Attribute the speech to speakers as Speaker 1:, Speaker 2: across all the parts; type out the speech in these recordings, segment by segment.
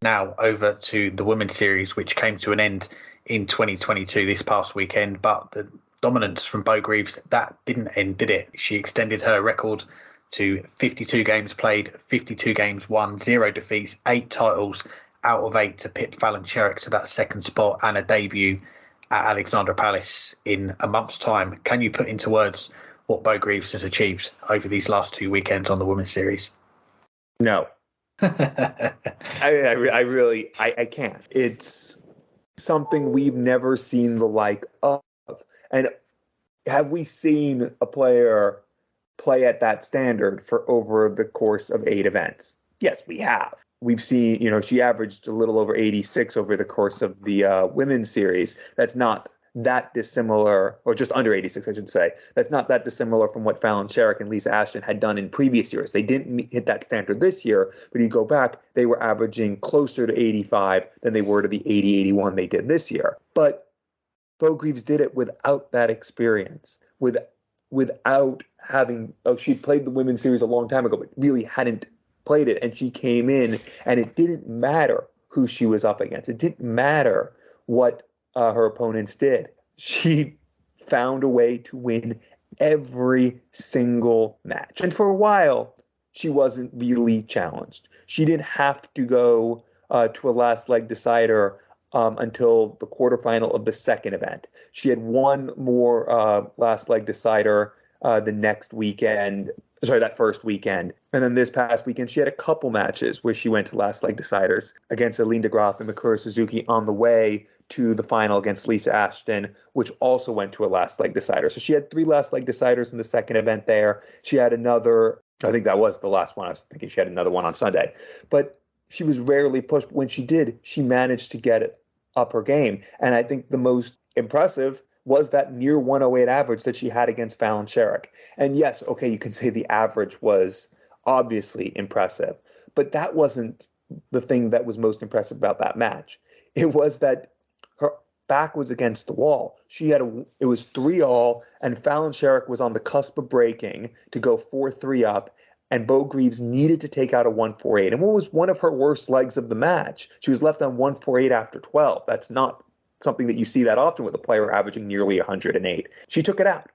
Speaker 1: now over to the women's series, which came to an end in 2022 this past weekend. But the dominance from Beau Greaves, that didn't end, did it? She extended her record to 52 games played, 52 games won, 0 defeats, 8 titles out of 8 to pit Fallon Sherrock to that second spot and a debut at Alexandra Palace in a month's time. Can you put into words what Beau Greaves has achieved over these last 2 weekends on the women's series?
Speaker 2: No. I can't. It's something we've never seen the like of. And have we seen a player play at that standard for over the course of 8 events? Yes, we have. We've seen, she averaged a little over 86 over the course of the women's series. That's not that dissimilar, or just under 86, I should say. That's not that dissimilar from what Fallon Sherrock and Lisa Ashton had done in previous years. They didn't hit that standard this year, but you go back, they were averaging closer to 85 than they were to the 80, 81 they did this year. But Beau Greaves did it without that experience, without having, she played the women's series a long time ago, but really hadn't played it. And she came in, and it didn't matter who she was up against. It didn't matter what her opponents did. She found a way to win every single match. And for a while, she wasn't really challenged. She didn't have to go to a last leg decider until the quarterfinal of the second event. She had one more last leg decider that first weekend. And then this past weekend, she had a couple matches where she went to last leg deciders against Aline de Graaf and Mikura Suzuki on the way to the final against Lisa Ashton, which also went to a last leg decider. So she had 3 last leg deciders in the second event there. She had another, I think that was the last one. I was thinking she had another one on Sunday. But she was rarely pushed. When she did, she managed to get it up her game. And I think the most impressive was that near 108 average that she had against Fallon Sherrock. And yes, okay, you can say the average was obviously impressive, but that wasn't the thing that was most impressive about that match. It was that her back was against the wall. It was 3-all, and Fallon Sherrock was on the cusp of breaking to go 4-3 up, and Beau Greaves needed to take out a 148. And what was one of her worst legs of the match? She was left on 148 after 12. That's not something that you see that often with a player averaging nearly 108. She took it out.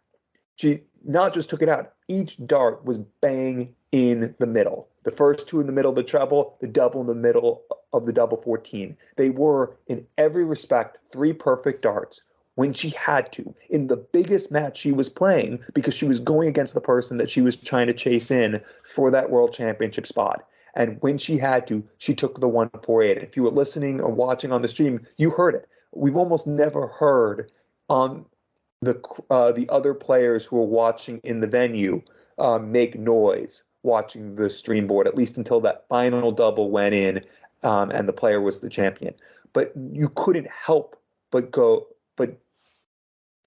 Speaker 2: She not just took it out. Each dart was bang in the middle. The first 2 in the middle of the treble, the double in the middle of the double 14. They were, in every respect, 3 perfect darts when she had to, in the biggest match she was playing, because she was going against the person that she was trying to chase in for that world championship spot. And when she had to, she took the 148. If you were listening or watching on the stream, you heard it. We've almost never heard on the other players who were watching in the venue make noise watching the stream board, at least until that final double went in and the player was the champion. But you couldn't help but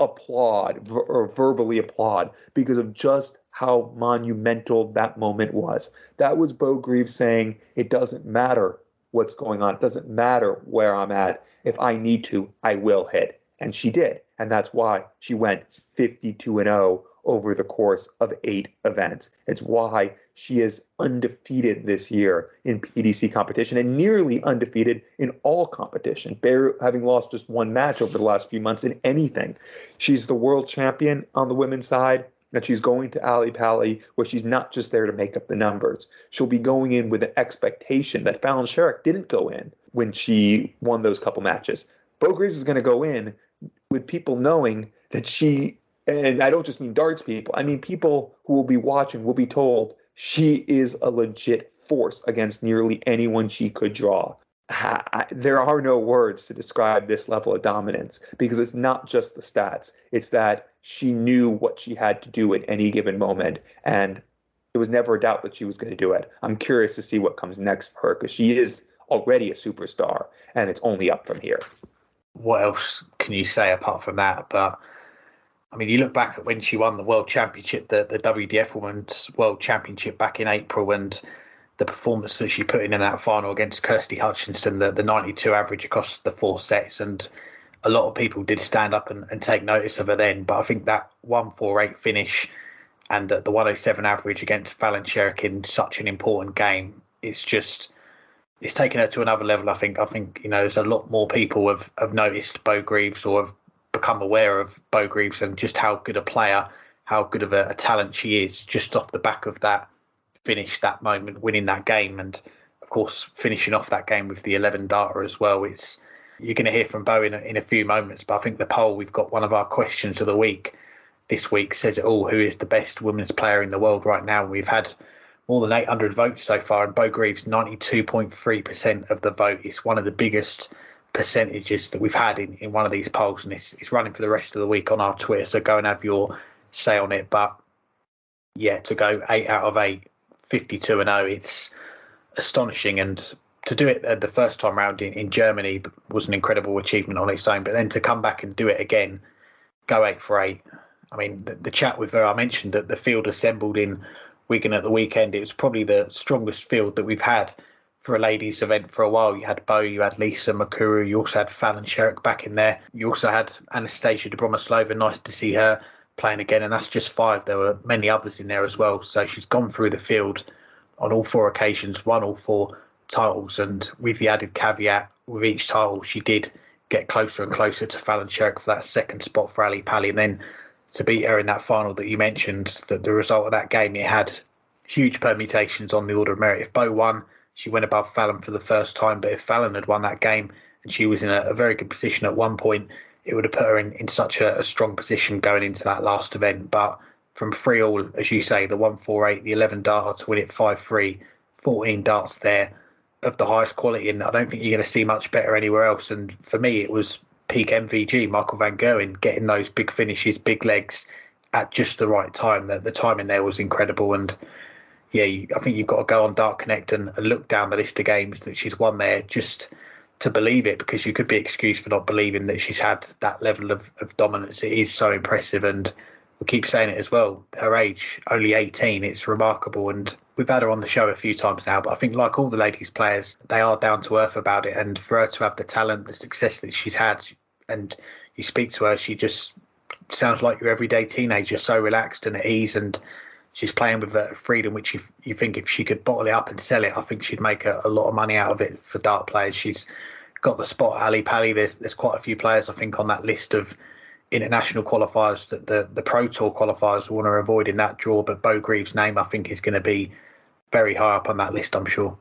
Speaker 2: applaud or verbally applaud because of just how monumental that moment was. That was Beau Greaves saying, it doesn't matter what's going on. It doesn't matter where I'm at. If I need to, I will hit. And she did. And that's why she went 52-0 over the course of 8 events. It's why she is undefeated this year in PDC competition and nearly undefeated in all competition, having lost just 1 match over the last few months in anything. She's the world champion on the women's side, and she's going to Ali Pali, where she's not just there to make up the numbers. She'll be going in with an expectation that Fallon Sherrock didn't go in when she won those couple matches. Beau Greaves is going to go in with people knowing that she, and I don't just mean darts people, I mean people who will be watching will be told she is a legit force against nearly anyone she could draw. There are no words to describe this level of dominance because it's not just the stats. It's that she knew what she had to do at any given moment, and there was never a doubt that she was going to do it. I'm curious to see what comes next for her because she is already a superstar, and it's only up from here.
Speaker 1: What else can you say apart from that? But I mean, you look back at when she won the World Championship, the WDF Women's World Championship back in April, and the performance that she put in that final against Kirsty Hutchinson, the 92 average across the 4 sets. And a lot of people did stand up and take notice of her then. But I think that 148 finish and the 107 average against Fallon Sherrock in such an important game, it's just it's taken her to another level. I think there's a lot more people have noticed Beau Greaves or have become aware of Beau Greaves and just how good a player, how good of a talent she is, just off the back of that finish, that moment, winning that game, and of course finishing off that game with the 11 darter as well. You're going to hear from Beau in a few moments, but I think the poll, we've got one of our questions of the week this week, says it all. Who is the best women's player in the world right now? We've had more than 800 votes so far, and Beau Greaves, 92.3% of the vote. It's one of the biggest percentages that we've had in one of these polls, and it's running for the rest of the week on our Twitter, so go and have your say on it. But yeah, to go 8 out of 8, 52-0, it's astonishing, and to do it the first time round in Germany was an incredible achievement on its own, but then to come back and do it again, go 8 for 8. I mean, the chat with her, I mentioned that the field assembled in Wigan at the weekend, it was probably the strongest field that we've had for a ladies event for a while. You had Beau, you had Lisa Makuru, you also had Fallon Sherrick back in there. You also had Anastasia Dobromoslova, nice to see her playing again, and that's just 5. There were many others in there as well. So she's gone through the field on all 4 occasions, won all 4 titles, and with the added caveat, with each title, she did get closer and closer to Fallon Sherrick for that second spot for Ali Pali, and then to beat her in that final that you mentioned, that the result of that game, it had huge permutations on the order of merit. If Beau won, she went above Fallon for the first time, but if Fallon had won that game and she was in a very good position at one point, it would have put her in such a strong position going into that last event. But from 3-all, as you say, the 1-4-8, the 11 darter to win it 5-3, 14 darts there of the highest quality, and I don't think you're going to see much better anywhere else. And for me, it was peak MVG, Michael van Gerwen, getting those big finishes, big legs at just the right time. The timing there was incredible. And yeah, I think you've got to go on Dart Connect and look down the list of games that she's won there just to believe it, because you could be excused for not believing that she's had that level of dominance. It is so impressive, and we keep saying it as well. Her age, only 18, it's remarkable. And we've had her on the show a few times now, but I think like all the ladies players, they are down to earth about it. And for her to have the talent, the success that she's had, and you speak to her, she just sounds like your everyday teenager, so relaxed and at ease, and she's playing with a freedom which you think if she could bottle it up and sell it, I think she'd make a lot of money out of it for dart players. She's got the spot at Ali Pali. There's quite a few players, I think, on that list of international qualifiers that the Pro Tour qualifiers want to avoid in that draw, but Beau Greaves' name, I think, is going to be very high up on that list, I'm sure.